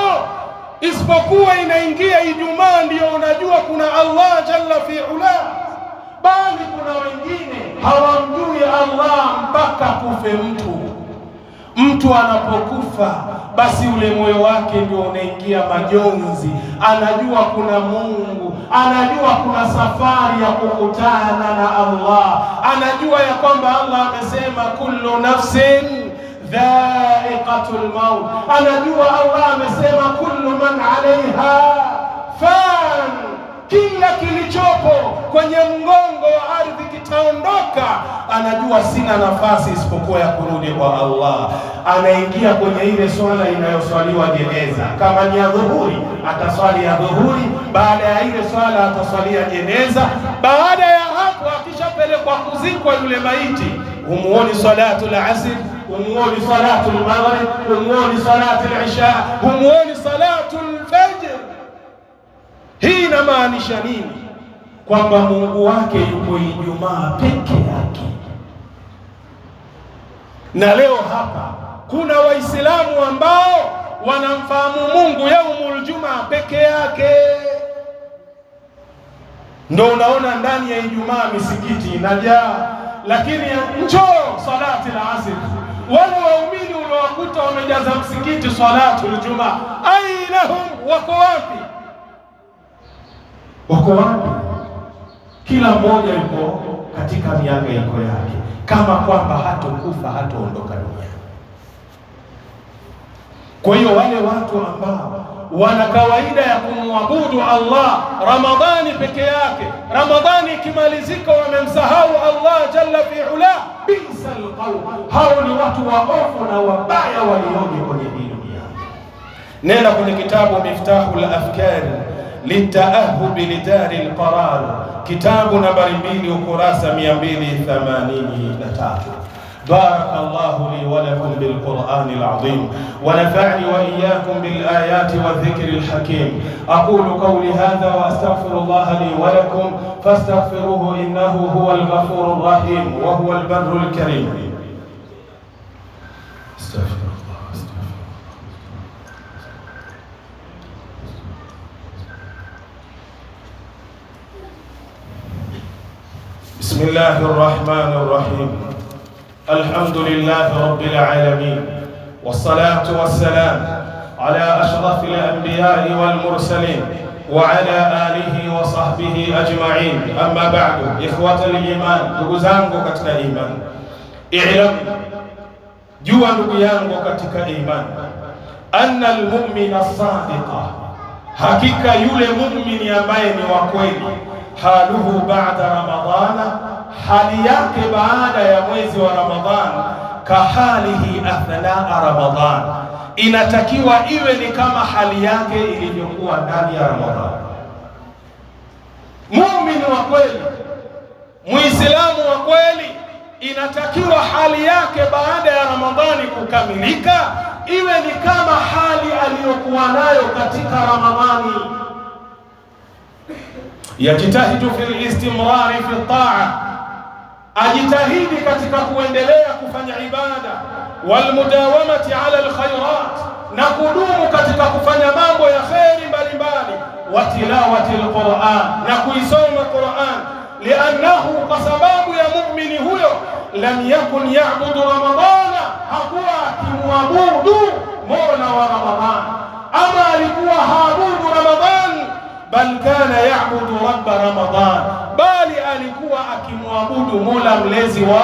Isipokuwa inaingia Ijumaa ndio unajua kuna Allah jalla fi ula. Bali kuna wengine hawamjui Allah mpaka kufe mtu. Mtu anapokufa basi ule moyo wake ndio unaingia majonzi, anajua kuna Mungu, anajua kuna safari ya kukutana na Allah, anajua ya kwamba Allah amesema kullu nafsin dha'iqatul maut, anajua Allah amesema kullu man 'alayha fan, kila kilichopo kwenye mgongo wa ardhi kitaondoka. Anajua sina nafasi isipokuwa ya kurudi kwa Allah. Anaingia kwenye ile swala inayoswaliwa jeneza. Kama ni ya dhuhuri, ataswali ya dhuhuri. Baada ya ile swala ataswalia jeneza. Baada ya hapo, akishapelekwa kuzikwa yule maiti, humuoni salatul asr, humuoni salatul maghrib, humuoni salatul isha, humuoni salatul fajr. Hii inamaanisha nini? Kwamba Mungu wake yuko Ijumaa peke yake. Na leo hapa kuna Waislamu ambao wanamfahamu Mungu yaumul Jumaa peke yake. Ndio unaona ndani ya Ijumaa misikiti inajaa, lakini njoo salati al-asr, wale waumini uliowakuta wamejaza msikiti salatul Jumaa, ainahum, wako wapi? Wako wapi? Kila mmoja yuko katika mihangaiko yake, kama kwamba hatokufa, hataondoka duniani. Kwa hiyo wale watu ambao wana kawaida ya kumwabudu Allah Ramadhani peke yake, Ramadhani ikimalizika wamemsahau Allah jalla fi ula, bisal qaum, hao ni watu waovu na wabaya walioje kwenye hii dunia. Nenda kwenye kitabu Miftahul Afkar litaahubi lidari alqarar, kitabu nambari 2 ukurasa 283. بارك الله لي ولكم بالقرآن العظيم ونفعني وإياكم بالآيات والذكر الحكيم. أقول قولي هذا وأستغفر الله لي ولكم فاستغفروه إنه هو الغفور الرحيم وهو البر الكريم. استغفر الله. بسم الله الرحمن الرحيم. الحمد لله رب العالمين، والصلاة والسلام على أشرف الأنبياء والمرسلين وعلى آله وصحبه أجمعين. أما بعد، إخوة الإيمان، ndugu zangu katika imani, i'lam, jua ndugu yangu katika imani, anna almu'mina as-sadiqa, hakika yule muumini ambaye ni wa kweli, haluhu ba'da ramadhana, hali yake baada ya mwezi wa Ramadhan, kahalihi athnaa Ramadhan, inatakiwa iwe ni kama hali yake ilivyokuwa ndani ya Ramadhan. Muumini wa kweli, Muislamu wa kweli, inatakiwa hali yake baada ya Ramadhani kukamilika iwe ni kama hali aliyokuwa nayo katika Ramadhani. Yajitahidu fil istimrari fi ta'a, ajitahidi katika kuendelea kufanya ibada, wal mudawamati ala al khairat, na kudumu katika kufanya mambo ya khairi mbalimbali, wa tilawati al Qur'an, na kuisoma Qur'an, liannahu, kwa sababu ya muumini huyo, lam yakun ya'budu ramadana, hakuwa akimwabudu Mola wa Ramadhan, ama alikuwa haabudu Ramadhan, bal kana ya'budu rabb Ramadhan, bali alikuwa akimwabudu Mola mlezi wa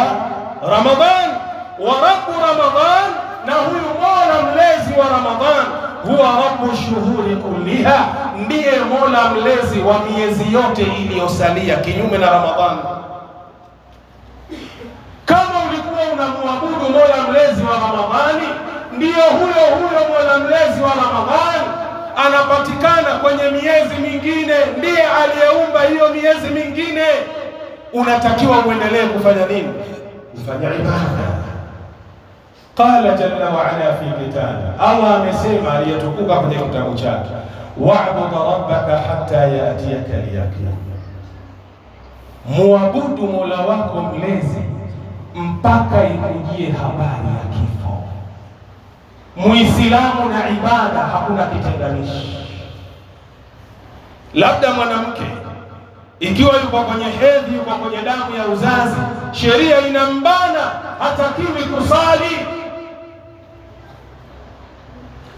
Ramadhan. Wa rabbu Ramadhan, na huyu Mola mlezi wa Ramadhan, huwa rabbu shuhuri kulliha, ndiye Mola mlezi wa miezi yote iliyosalia kinyume na Ramadhan. Kama ulikuwa unamwabudu Mola mlezi wa Ramadhani, ndiyo huyo Mola mlezi wa Ramadhani anapatikana kwenye miezi mingine, ndiye aliyeumba hiyo miezi mingine. Unatakiwa uendelee kufanya nini? Kufanya ibada. Qala jalla wa ala fi kitabi, Allah amesema aliyetukuka kwenye kitabu chake, wa'bud rabbaka hatta ya'tiyaka al-yaqin, muabudu Mola wako mlezi mpaka ikujie habari ya kifo. Muislamu na ibada hakuna kitenganishi. Labda mwanamke ikiwa yuko kwenye hedhi, yuko kwenye damu ya uzazi, sheria inambana, hatakiwi kusali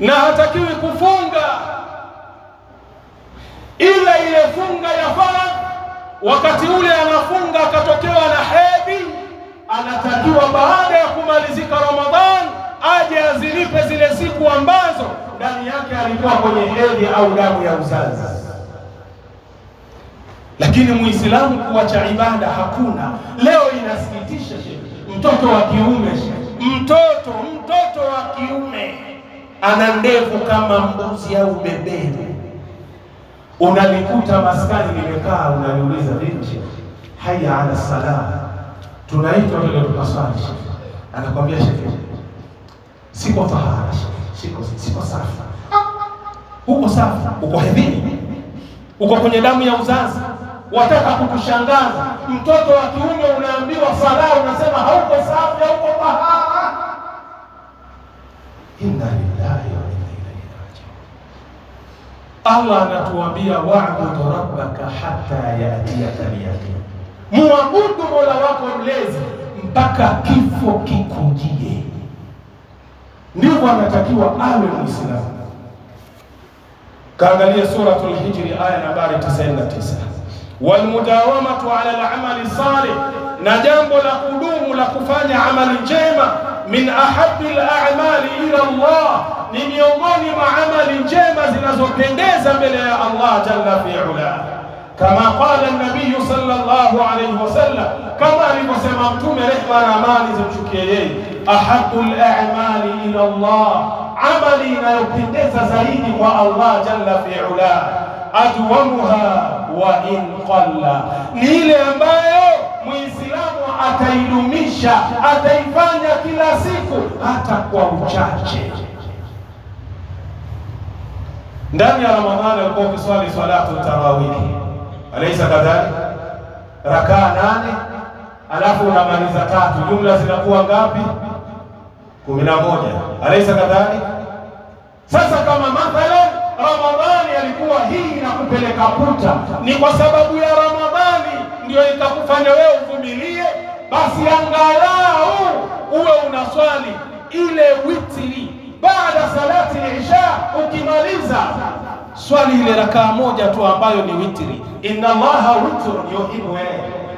na hatakiwi kufunga, ila ile funga ya faradhi. Wakati ule anafunga akatokewa na hedhi, anatakiwa baada ya kumalizika Ramadhan aje azilipe zile siku ambazo ndani yake alikuwa kwenye hedhi au damu ya uzazi. Lakini Muislamu kuacha ibada hakuna. Leo inasikitisha, mtoto wa kiume, mtoto wa kiume ana ndevu kama mbuzi au beberu. Unalikuta maskani limekaa, unaliuliza vipi, haya ala salam, tunaitwa leo tukaswali, anakwambia shehe, siko tahara, siko safi. Uko safi? Uko hedhini? Uko kwenye damu ya uzazi? Wataka kukushangaza, mtoto wa kiume unaambiwa sala, unasema hauko safi, hauko tahara. Inna lillahi wa inna ilaihi raji'un. Allah anatuambia wa'budu rabbaka hatta ya'tiyaka al-yaqin, muabudu Mola wako mlezi mpaka kifo kikujie. Ndivyo anatakiwa awe Muislamu. Kaangalia suratul Hijri aya nambari 99, wal mudawamatu ala al-amali salih, na jambo la kudumu la kufanya amali njema, min ahabbi al-a'mali ila Allah, ni miongoni mwa amali njema zinazopendeza mbele ya Allah jalla fi'ala. Kama qala an-nabiy sallallahu alayhi wasallam, kama alivyosema Mtume, rehma na amani zimshukie yeye, ahabbu al-a'mali ila Allah, amali inayopendeza zaidi kwa Allah jalla fi'ala, adwamuha wa in qalla, ni ile ambayo Muislamu ataidumisha, ataifanya kila siku hata kwa uchache. Ndani ya Ramadhani alikuwa ukiswali salatu tarawih, alaysa kadhalika? Rakaa 8 alafu unamaliza 3, jumla zinakuwa ngapi? 11, alaysa kadhalika? Sasa kama mathalan Ramadhani alikuwa hii inakupeleka puta, ni kwa sababu ya Ramadhani ndio itakufanya wewe uvumilie, basi angalau uwe unaswali ile witri baada salati al-isha. Ukimaliza swali ile rakaa moja tu ambayo ni witri. Inna Allaha witrun yuhibbu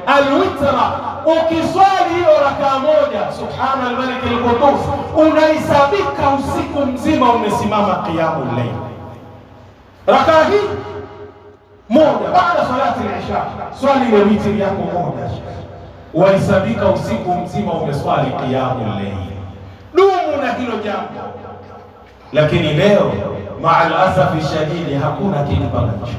al-witra. Ukiswali hiyo rakaa moja, subhana al-malik al-qudus, unaisabika usiku mzima umesimama qiyamul layl. Rakaa hii moja baada salati al-isha, swali ile witri yako moja, waisabika usiku mzima umeswali qiyamul layl. Dumu na hilo jambo. Lakini leo ma'al asafi shadidi hakuna kitu kama hicho.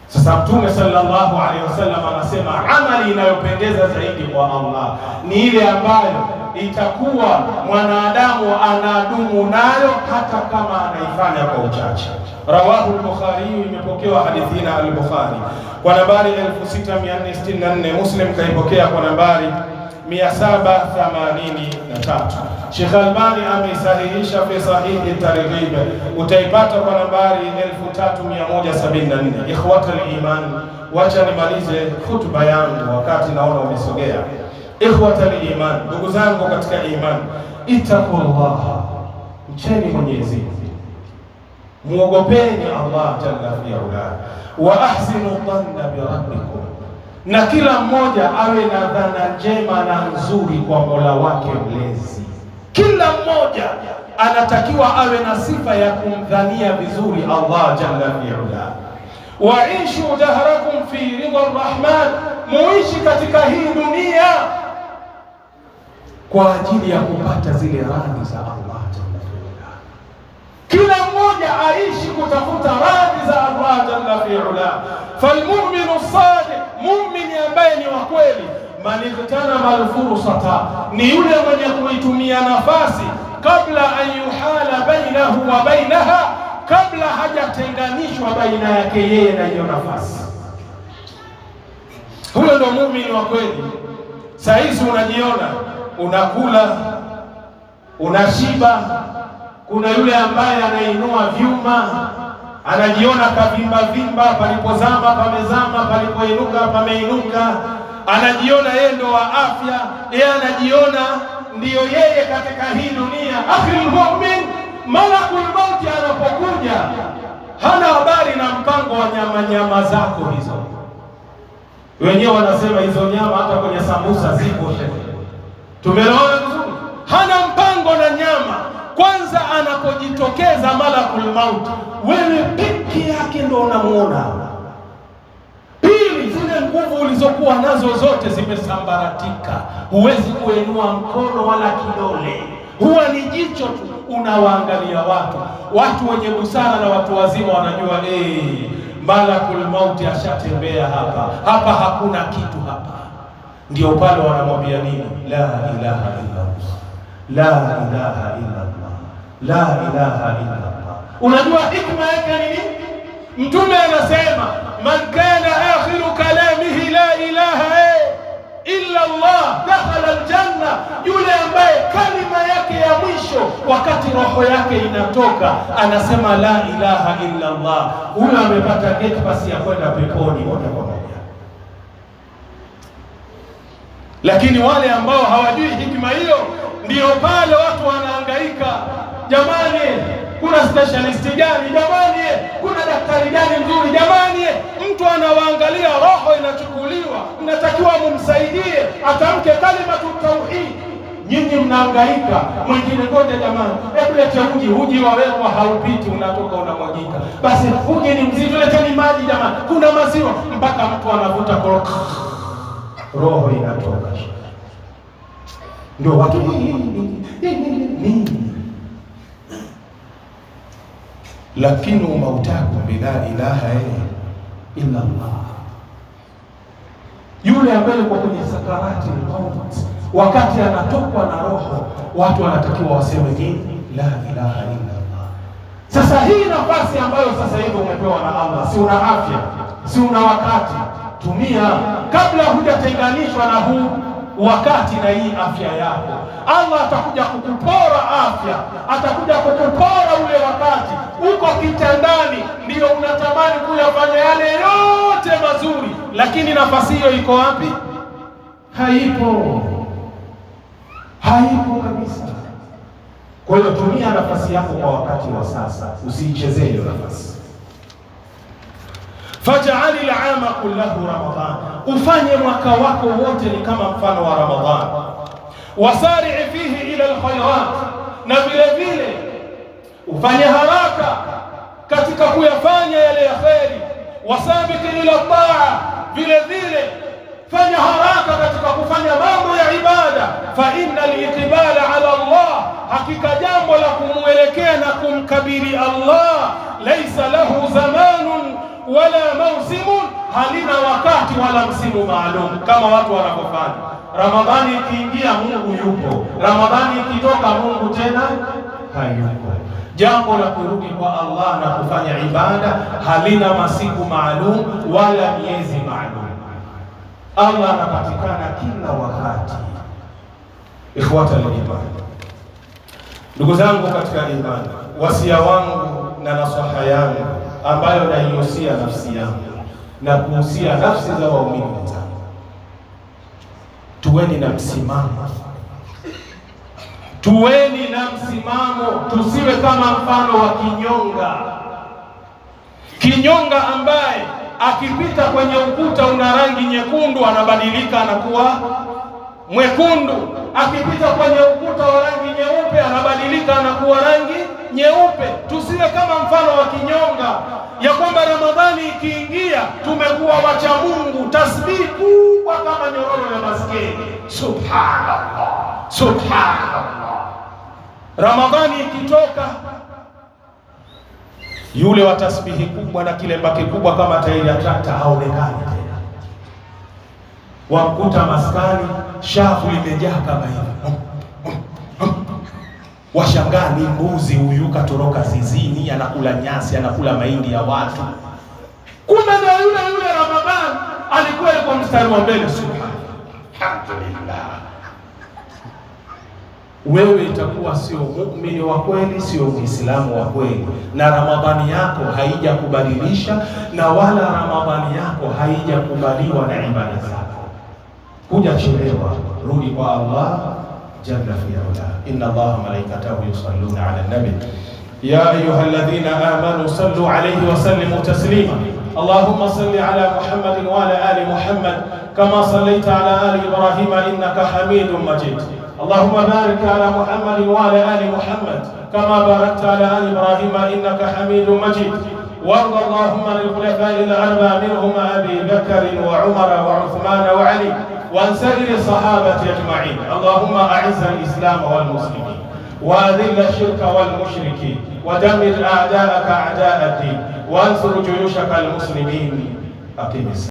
Sasa Mtume sallallahu alaihi wasallam anasema amali inayopendeza zaidi kwa Allah ni ile ambayo itakuwa mwanadamu anadumu nayo hata kama anaifanya kwa uchache. Rawahu al-Bukhari, imepokewa hadithi na al-Bukhari kwa nambari 6464, Muslim kaipokea kwa nambari 783. Sheikh Albani amesahihisha fi sahihi targhib, utaipata kwa nambari 3174. Ikhwata al-iman, wacha nimalize hutuba yangu wakati naona umesogea. Ikhwata al-iman, ndugu zangu katika iman, ittaqullah, mcheni Mwenyezi Mungu, muogopeni Allah jalla fi'ala, wa ahsinu dhanna bi rabbikum, na kila mmoja awe na dhana njema na nzuri kwa Mola wake mlezi. Kila mmoja anatakiwa awe na sifa ya kumdhania vizuri Allah jalla fi'ala. Waishu dahrakum fi ridha arrahman, muishi katika hii dunia kwa ajili ya kupata zile radhi za Allah jalla fi'ala. Kila mmoja aishi kutafuta radhi za Allah jalla fi'ala. Falmu'minu sadiq, mu'mini ambaye ni wa kweli, man igtanama al-fursata, ni yule mwenye kuitumia nafasi kabla an yuhala bainahu wa bainaha, kabla hajatenganishwa baina yake yeye na hiyo nafasi. Huyo ndo muumini wa kweli. Saizi unajiona unakula unashiba, kuna yule ambaye anainua vyuma anajiona kavimba vimba, palipozama pamezama, palipoinuka pameinuka, anajiona yeye ndo wa afya, yeye anajiona ndiyo yeye katika hii dunia. Akhil mu'min, malakul mauti anapokuja hana habari na mpango wa nyama zako hizo. Wenyewe wanasema hizo nyama hata kwenye sambusa zipo. Tumeona vizuri, hana mpango na nyama. Kwanza anapojitokeza malakul mauti, wewe peke yake ndo unamuona. Pili, zile nguvu ulizokuwa nazo zote zimesambaratika, huwezi kuinua mkono wala kidole, huwa ni jicho tu unawaangalia watu wenye busara na watu wazima wanajua malakul mauti ashatembea hapa hakuna kitu hapa. Ndio pale wanamwambia nini? La ilaha illa Allah, la ilaha illa Allah, la ilaha illa Allah. Unajua hikma yake ni nini? Mtume anasema man kana akhiru kalamihi la ilaha illa Allah dakhala aljanna, yule ambaye kalima yake ya mwisho wakati roho yake inatoka anasema la ilaha illa Allah, huyo amepata gate pass ya kwenda peponi moja kwa moja. Lakini wale ambao hawajui hikima hiyo, ndio pale watu wanahangaika. Jamani, kuna specialist gani? Jamani, kuna daktari gani mzuri? Jamani, mtu anawaangalia, roho inachukuliwa, mnatakiwa mumsaidie atamke kalimatu tauhid. Nyinyi mnahangaika, mwingine ngoja jamani, hebu lete uji wawekwa haupiti, unatoka unamwagika. Basi uji ni mzito, leteni maji jamani, kuna maziwa, mpaka mtu anavuta koroka, roho inatoka. Ndio watu nini? Lakini mautakum bila ilaha illa Allah. Yule ambaye yuko kwenye sakarati al-maut, wakati anatokwa na roho, watu wanatakiwa waseme nini? La ilaha illa Allah. Sasa hii nafasi ambayo sasa hivi umepewa na Allah, si una afya, si una wakati, tumia kabla hujatenganishwa na huu wakati na hii afya yako. Allah atakuja kukupora afya, atakuja kukupora ule wakati. Uko kitandani ndio unatamani kuyafanya yale yote mazuri, lakini nafasi hiyo iko wapi? Haipo, haipo kabisa. Kwa hiyo tumia nafasi yako kwa wakati wa sasa, usiichezee hiyo nafasi. Faj'ali al-'ama kullahu Ramadhan, ufanye mwaka wako wote ni kama mfano wa Ramadhan. Wasari'i fihi ila al-khayrat, na vile vile ufanye haraka katika kuyafanya yale ya kheri. Wasabiqi ila taa, vile vile fanya haraka katika kufanya mambo ya ibada. Fa inna al-iqbala ala Allah, hakika jambo la kumwelekea na kumkabili Allah, laysa lahu zamanun wala mausimun, halina wakati wala msimu maalum kama watu wanapofanya. Ramadhani ikiingia Mungu yupo, Ramadhani ikitoka Mungu tena hayupo. Jambo la kurudi kwa Allah na kufanya ibada halina masiku maalum wala miezi maalum. Allah anapatikana kila wakati. Ikhwata al-iman, ndugu zangu katika imani, wasia wangu na nasaha yangu ambayo naihusia nafsi yangu na kuhusia nafsi za waumini wenzangu, tuweni na msimamo, tuweni na msimamo, tusiwe kama mfano wa kinyonga. Kinyonga ambaye akipita kwenye ukuta una rangi nyekundu anabadilika anakuwa mwekundu, akipita kwenye ukuta wa rangi nyeupe anabadilika anakuwa rangi nyeupe. Tusiwe kama mfano wa kinyonga, ya kwamba Ramadhani ikiingia tumekuwa wacha Mungu, tasbihi kubwa kama nyororo ya maskini. Subhanallah, subhanallah. Ramadhani ikitoka, yule wa tasbihi kubwa na kilemba kikubwa kama tairi ya trakta haonekani tena. Wamkuta maskani shafu limejaa kama hivi, washangaa ni mbuzi huyu katoroka zizini, anakula nyasi, anakula mahindi ya watu. Kuna na yule Ramadhani alikuwa yuko mstari wa mbele. Alhamdulillah. Wewe itakuwa sio muumini wa kweli, sio Muislamu wa kweli, na Ramadhani yako haijakubadilisha, na wala Ramadhani yako haijakubaliwa na ibada zako. Hujachelewa, rudi kwa Allah jalla fi ula. Inna Allaha malaikatahu yusalluna ala nabi ya ayyuhalladhina amanu sallu alayhi wa sallimu taslima. Allahumma salli ala Muhammadin wa ala ali Muhammad kama sallaita ala ali Ibrahim innaka Hamidum Majid. اللهم بارك على محمد وعلى آل محمد كما باركت على آل إبراهيم إنك حميد مجيد. وارض اللهم عن الخلفاء الأربعة منهم أبي بكر وعمر وعثمان وعلي وعن سائر الصحابة أجمعين. اللهم أعز الإسلام والمسلمين وأذل الشرك والمشركين ودمر أعداءك أعداء الدين وانصر جيوشك المسلمين. أقم الصلاة.